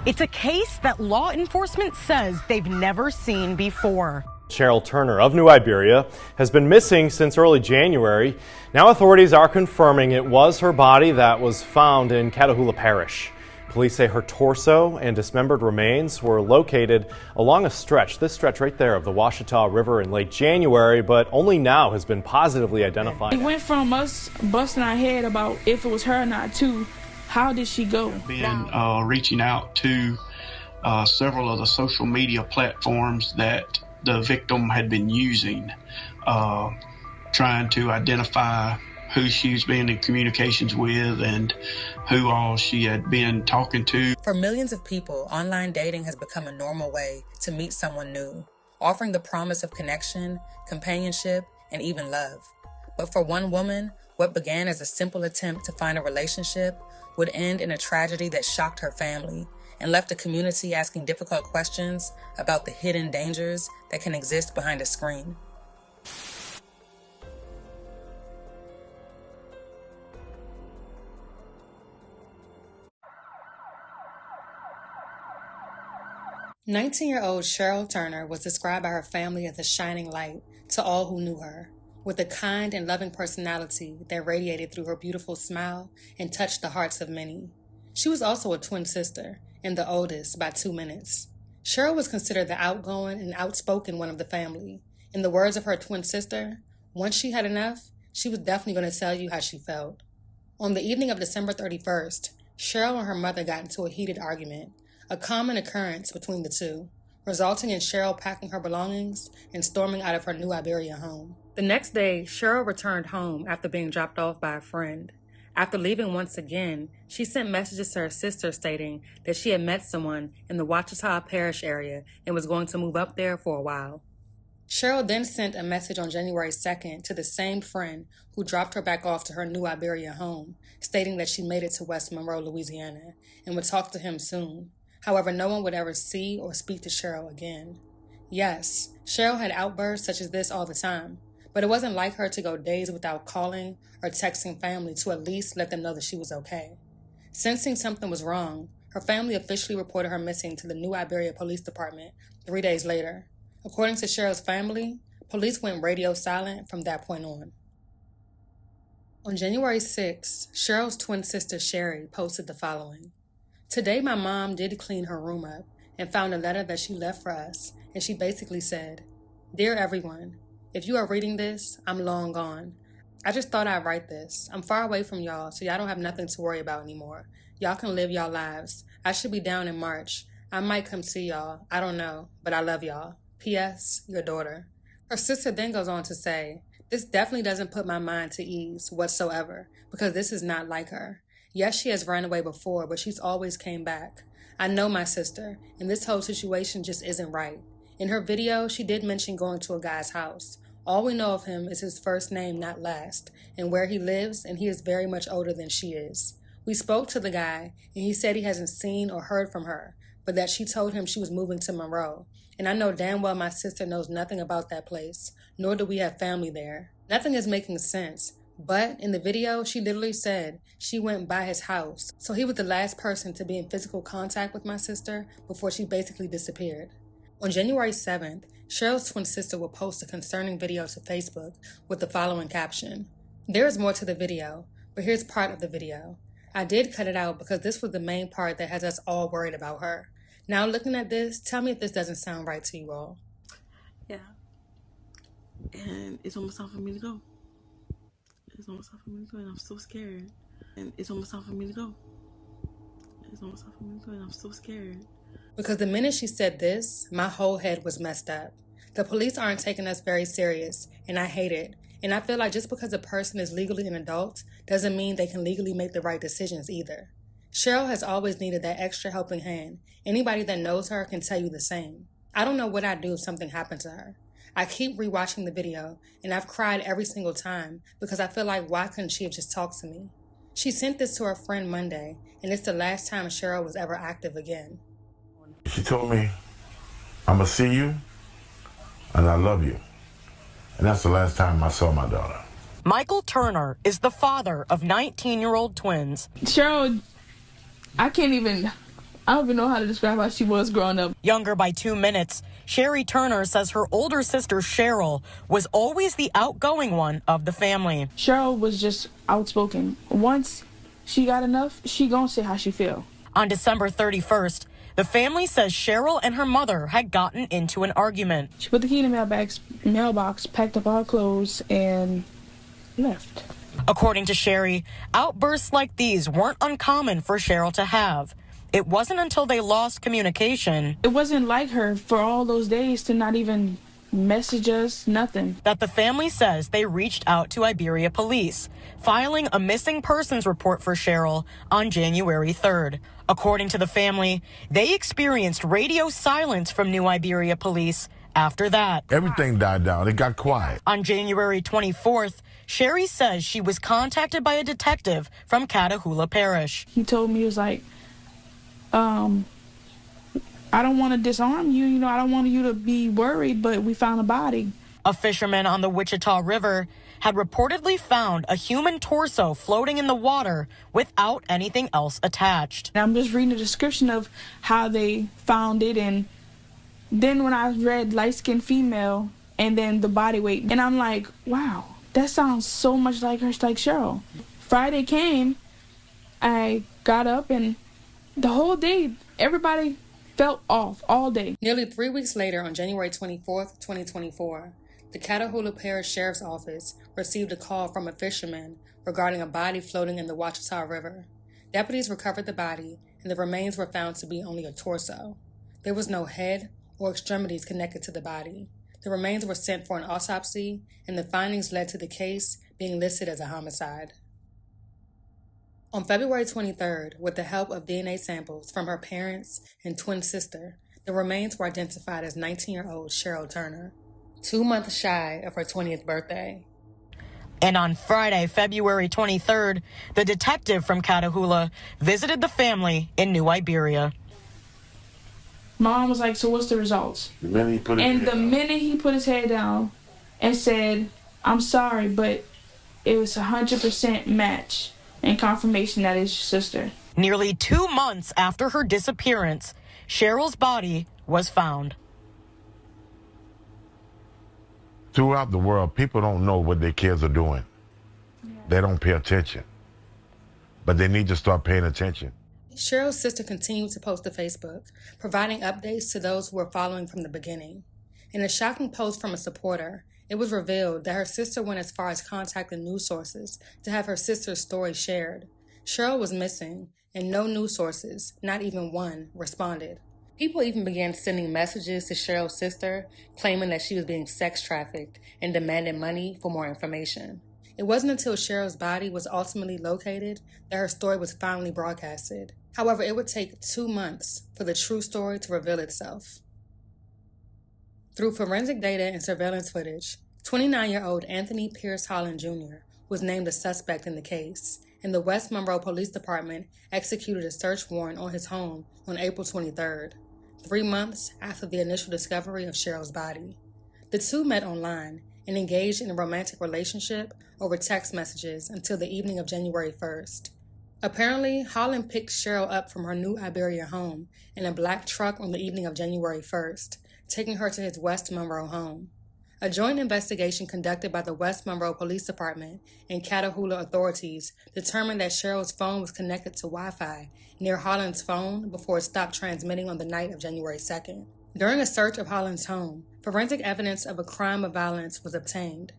It's a case that law enforcement says they've never seen before. Cheryl Turner of New Iberia has been missing since early January. Now authorities are confirming it was her body that was found in Catahoula Parish. Police say her torso and dismembered remains were located along a stretch, this stretch right there, of the Washita River in late January, but only now has been positively identified. It went from us busting our head about if it was her or not to how did she go? Reaching out to several of the social media platforms that the victim had been using, trying to identify who she's been in communications with and who all she had been talking to. For millions of people, online dating has become a normal way to meet someone new, offering the promise of connection, companionship, and even love. But for one woman, what began as a simple attempt to find a relationship would end in a tragedy that shocked her family and left the community asking difficult questions about the hidden dangers that can exist behind a screen. "19-year-old Cheryl Turner was described by her family as a shining light to all who knew her, with a kind and loving personality that radiated through her beautiful smile and touched the hearts of many. She was also a twin sister, and the oldest by 2 minutes. Cheryl was considered the outgoing and outspoken one of the family. In the words of her twin sister, once she had enough, she was definitely going to tell you how she felt. On the evening of December 31st, Cheryl and her mother got into a heated argument, a common occurrence between the two, resulting in Cheryl packing her belongings and storming out of her New Iberia home. The next day, Cheryl returned home after being dropped off by a friend. After leaving once again, she sent messages to her sister stating that she had met someone in the Washita Parish area and was going to move up there for a while. Cheryl then sent a message on January 2nd to the same friend who dropped her back off to her New Iberia home, stating that she made it to West Monroe, Louisiana, and would talk to him soon. However, no one would ever see or speak to Cheryl again. Yes, Cheryl had outbursts such as this all the time, but it wasn't like her to go days without calling or texting family to at least let them know that she was okay. Sensing something was wrong, her family officially reported her missing to the New Iberia Police Department 3 days later. According to Cheryl's family, police went radio silent from that point on. On January 6, Cheryl's twin sister Sherry posted the following. "Today my mom did clean her room up and found a letter that she left for us, and she basically said, 'Dear everyone, if you are reading this, I'm long gone. I just thought I'd write this. I'm far away from y'all, so y'all don't have nothing to worry about anymore. Y'all can live y'all lives. I should be down in March. I might come see y'all. I don't know, but I love y'all. P.S. Your daughter.'" Her sister then goes on to say, "This definitely doesn't put my mind to ease whatsoever, because this is not like her. Yes, she has run away before, but she's always came back. I know my sister, and this whole situation just isn't right. In her video, she did mention going to a guy's house. All we know of him is his first name, not last, and where he lives, and he is very much older than she is. We spoke to the guy, and he said he hasn't seen or heard from her, but that she told him she was moving to Monroe. And I know damn well my sister knows nothing about that place, nor do we have family there. Nothing is making sense. But in the video, she literally said she went by his house, so he was the last person to be in physical contact with my sister before she basically disappeared." On January 7th, Cheryl's twin sister will post a concerning video to Facebook with the following caption. "There is more to the video, but here's part of the video. I did cut it out because this was the main part that has us all worried about her. Now looking at this, tell me if this doesn't sound right to you all." Yeah. And it's almost time for me to go. It's almost time for me to go, and I'm so scared. And it's almost time for me to go. It's almost time for me to go, and I'm so scared. Because the minute she said this, my whole head was messed up. The police aren't taking us very serious, and I hate it. And I feel like just because a person is legally an adult doesn't mean they can legally make the right decisions either. Cheryl has always needed that extra helping hand. Anybody that knows her can tell you the same. I don't know what I'd do if something happened to her. I keep rewatching the video, and I've cried every single time because I feel like why couldn't she have just talked to me? She sent this to her friend Monday, and it's the last time Cheryl was ever active again. She told me, "I'm going to see you, and I love you." And that's the last time I saw my daughter. Michael Turner is the father of 19-year-old twins. Cheryl, I can't even I don't even know how to describe how she was growing up. Younger by 2 minutes, Sherry Turner says her older sister Cheryl was always the outgoing one of the family. Cheryl was just outspoken. Once she got enough, she gonna say how she feel. On December 31st, the family says Cheryl and her mother had gotten into an argument. She put the key in the mailbox, packed up all her clothes, and left. According to Sherry, outbursts like these weren't uncommon for Cheryl to have. It wasn't until they lost communication. It wasn't like her for all those days to not even message us, nothing. That the family says they reached out to Iberia police, filing a missing persons report for Cheryl on January 3rd. According to the family, they experienced radio silence from New Iberia police after that. Everything died down. It got quiet. On January 24th, Sherry says she was contacted by a detective from Catahoula Parish. He told me, he was like, I don't want to disarm you, I don't want you to be worried, but we found a body. A fisherman on the Wichita River had reportedly found a human torso floating in the water without anything else attached. I'm just reading the description of how they found it, and then when I read light-skinned female and then the body weight, and I'm like, wow, that sounds so much like her, like Cheryl. Friday came, I got up, and the whole day, everybody felt off all day. Nearly 3 weeks later, on January 24th, 2024, the Catahoula Parish Sheriff's Office received a call from a fisherman regarding a body floating in the Ouachita River. Deputies recovered the body, and the remains were found to be only a torso. There was no head or extremities connected to the body. The remains were sent for an autopsy, and the findings led to the case being listed as a homicide. On February 23rd, with the help of DNA samples from her parents and twin sister, the remains were identified as 19-year-old Cheryl Turner, 2 months shy of her 20th birthday. And on Friday, February 23rd, the detective from Catahoula visited the family in New Iberia. Mom was like, so what's the results? The minute he put his head down and said, I'm sorry, but it was 100% match and confirmation that it's your sister. Nearly 2 months after her disappearance, Cheryl's body was found. Throughout the world, people don't know what their kids are doing. Yeah. They don't pay attention. But they need to start paying attention. Cheryl's sister continued to post to Facebook, providing updates to those who were following from the beginning. In a shocking post from a supporter, it was revealed that her sister went as far as contacting news sources to have her sister's story shared. Cheryl was missing, and no news sources, not even one, responded. People even began sending messages to Cheryl's sister, claiming that she was being sex trafficked and demanding money for more information. It wasn't until Cheryl's body was ultimately located that her story was finally broadcasted. However, it would take 2 months for the true story to reveal itself. Through forensic data and surveillance footage, 29-year-old Anthony Pierce Holland Jr. was named a suspect in the case, and the West Monroe Police Department executed a search warrant on his home on April 23rd, 3 months after the initial discovery of Cheryl's body. The two met online and engaged in a romantic relationship over text messages until the evening of January 1st. Apparently, Holland picked Cheryl up from her New Iberia home in a black truck on the evening of January 1st, taking her to his West Monroe home. A joint investigation conducted by the West Monroe Police Department and Catahoula authorities determined that Cheryl's phone was connected to Wi-Fi near Holland's phone before it stopped transmitting on the night of January 2nd. During a search of Holland's home, forensic evidence of a crime of violence was obtained.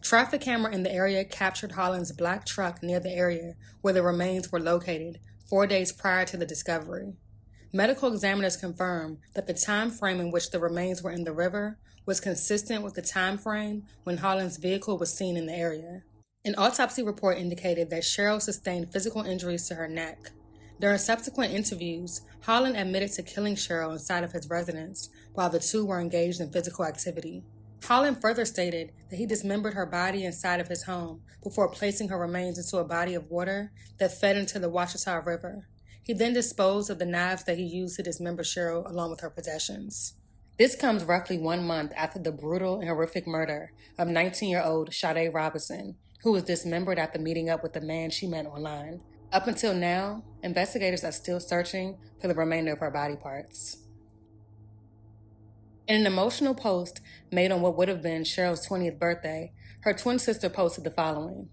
Traffic camera in the area captured Holland's black truck near the area where the remains were located 4 days prior to the discovery. Medical examiners confirmed that the time frame in which the remains were in the river was consistent with the time frame when Holland's vehicle was seen in the area. An autopsy report indicated that Cheryl sustained physical injuries to her neck. During subsequent interviews, Holland admitted to killing Cheryl inside of his residence while the two were engaged in physical activity. Holland further stated that he dismembered her body inside of his home before placing her remains into a body of water that fed into the Ouachita River. He then disposed of the knives that he used to dismember Cheryl along with her possessions. This comes roughly 1 month after the brutal and horrific murder of 19-year-old Sade Robinson, who was dismembered after meeting up with the man she met online. Up until now, investigators are still searching for the remainder of her body parts. In an emotional post made on what would have been Cheryl's 20th birthday, her twin sister posted the following.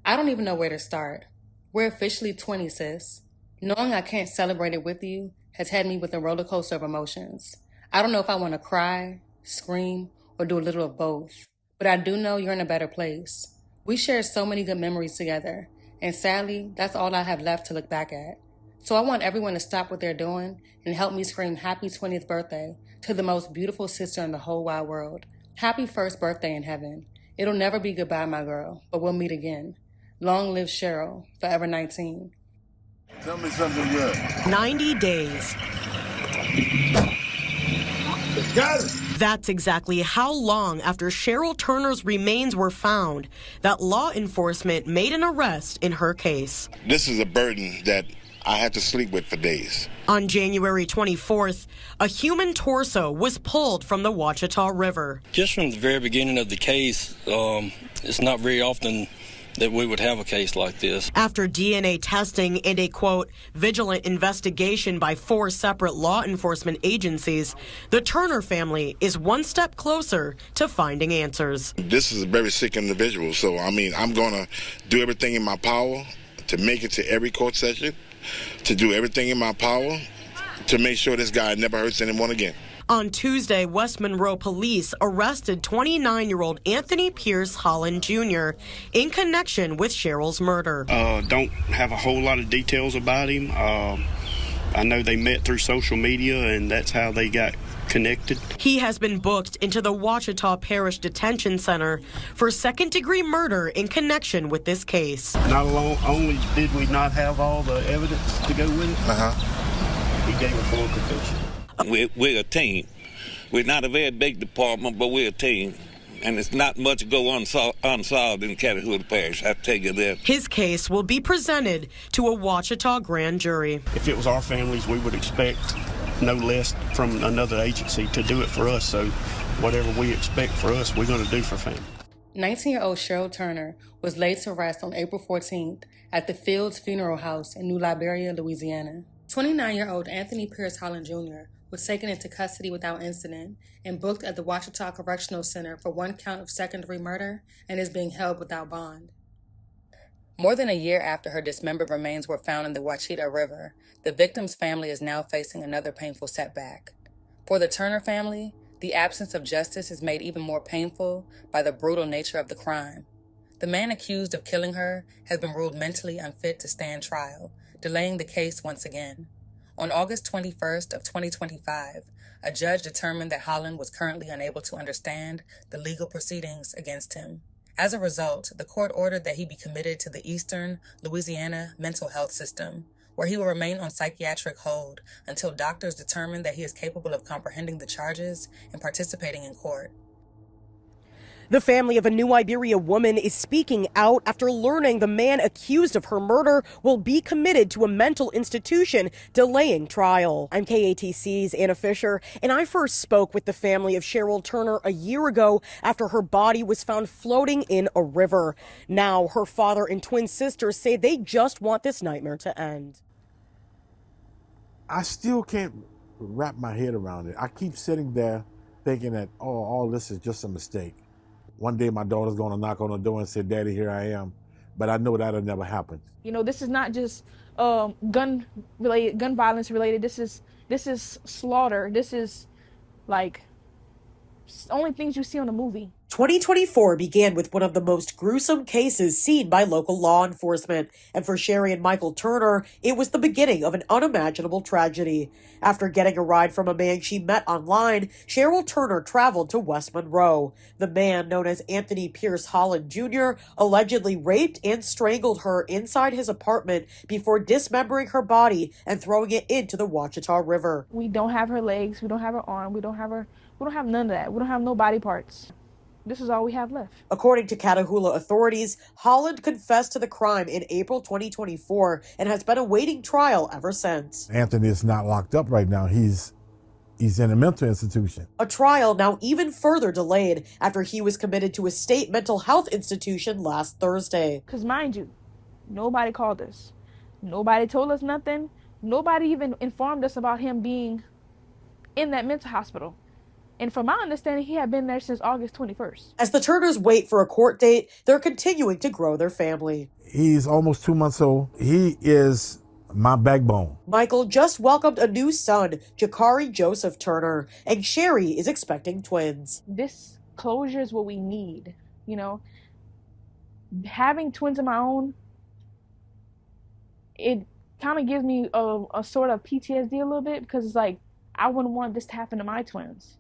I don't even know where to start. We're officially 20, sis. Knowing I can't celebrate it with you has had me with a roller coaster of emotions. I don't know if I want to cry, scream, or do a little of both, but I do know you're in a better place. We shared so many good memories together, and sadly, that's all I have left to look back at. So I want everyone to stop what they're doing and help me scream happy 20th birthday to the most beautiful sister in the whole wide world. Happy first birthday in heaven. It'll never be goodbye, my girl, but we'll meet again. Long live Cheryl, forever 19. Tell me something good. 90 days. Got it. That's exactly how long after Cheryl Turner's remains were found that law enforcement made an arrest in her case. This is a burden that I had to sleep with for days. On January 24th, a human torso was pulled from the Ouachita River. Just from the very beginning of the case, it's not very often that we would have a case like this. After DNA testing and a, quote, vigilant investigation by 4 separate law enforcement agencies, the Turner family is one step closer to finding answers. This is a very sick individual, so I'm going to do everything in my power to make it to every court session, to do everything in my power to make sure this guy never hurts anyone again. On Tuesday, West Monroe police arrested 29-year-old Anthony Pierce Holland Jr. in connection with Cheryl's murder. Don't have a whole lot of details about him. I know they met through social media, and that's how they got connected. He has been booked into the Ouachita Parish Detention Center for second-degree murder in connection with this case. Not only did we not have all the evidence to go with it, he gave a full confession. We're a team. We're not a very big department, but we're a team. And it's not much go unsolved in Catahoula Parish, I tell you that. His case will be presented to a Ouachita grand jury. If it was our families, we would expect no less from another agency to do it for us. So whatever we expect for us, we're going to do for family. 19-year-old Cheryl Turner was laid to rest on April 14th at the Fields Funeral House in New Liberia, Louisiana. 29-year-old Anthony Pierce Holland Jr. was taken into custody without incident and booked at the Ouachita Correctional Center for 1 count of second-degree murder and is being held without bond. More than a year after her dismembered remains were found in the Ouachita River, the victim's family is now facing another painful setback. For the Turner family, the absence of justice is made even more painful by the brutal nature of the crime. The man accused of killing her has been ruled mentally unfit to stand trial, delaying the case once again. On August 21st of 2025, a judge determined that Holland was currently unable to understand the legal proceedings against him. As a result, the court ordered that he be committed to the Eastern Louisiana mental health system, where he will remain on psychiatric hold until doctors determine that he is capable of comprehending the charges and participating in court. The family of a New Iberia woman is speaking out after learning the man accused of her murder will be committed to a mental institution, delaying trial. I'm KATC's Anna Fisher, and I first spoke with the family of Cheryl Turner a year ago after her body was found floating in a river. Now, her father and twin sister say they just want this nightmare to end. I still can't wrap my head around it. I keep sitting there thinking that, all this is just a mistake. One day my daughter's going to knock on the door and say, Daddy, here I am. But I know that'll never happen. You know, this is not just gun violence related. This is slaughter. This is like only things you see on a movie. 2024 began with one of the most gruesome cases seen by local law enforcement. And for Sherry and Michael Turner, it was the beginning of an unimaginable tragedy. After getting a ride from a man she met online, Cheryl Turner traveled to West Monroe. The man, known as Anthony Pierce Holland Jr., allegedly raped and strangled her inside his apartment before dismembering her body and throwing it into the Ouachita River. We don't have her legs. We don't have her arm. We don't have none of that. We don't have no body parts. This is all we have left. According to Catahoula authorities, Holland confessed to the crime in April 2024 and has been awaiting trial ever since. Anthony is not locked up right now. He's in a mental institution. A trial now even further delayed after he was committed to a state mental health institution last Thursday. Because mind you, nobody called us. Nobody told us nothing. Nobody even informed us about him being in that mental hospital. And from my understanding, he had been there since August 21st. As the Turners wait for a court date, they're continuing to grow their family. He's almost 2 months old. He is my backbone. Michael just welcomed a new son, Jakari Joseph Turner, and Sherry is expecting twins. This closure is what we need. You know, having twins of my own, it kind of gives me a sort of PTSD a little bit, because it's like, I wouldn't want this to happen to my twins.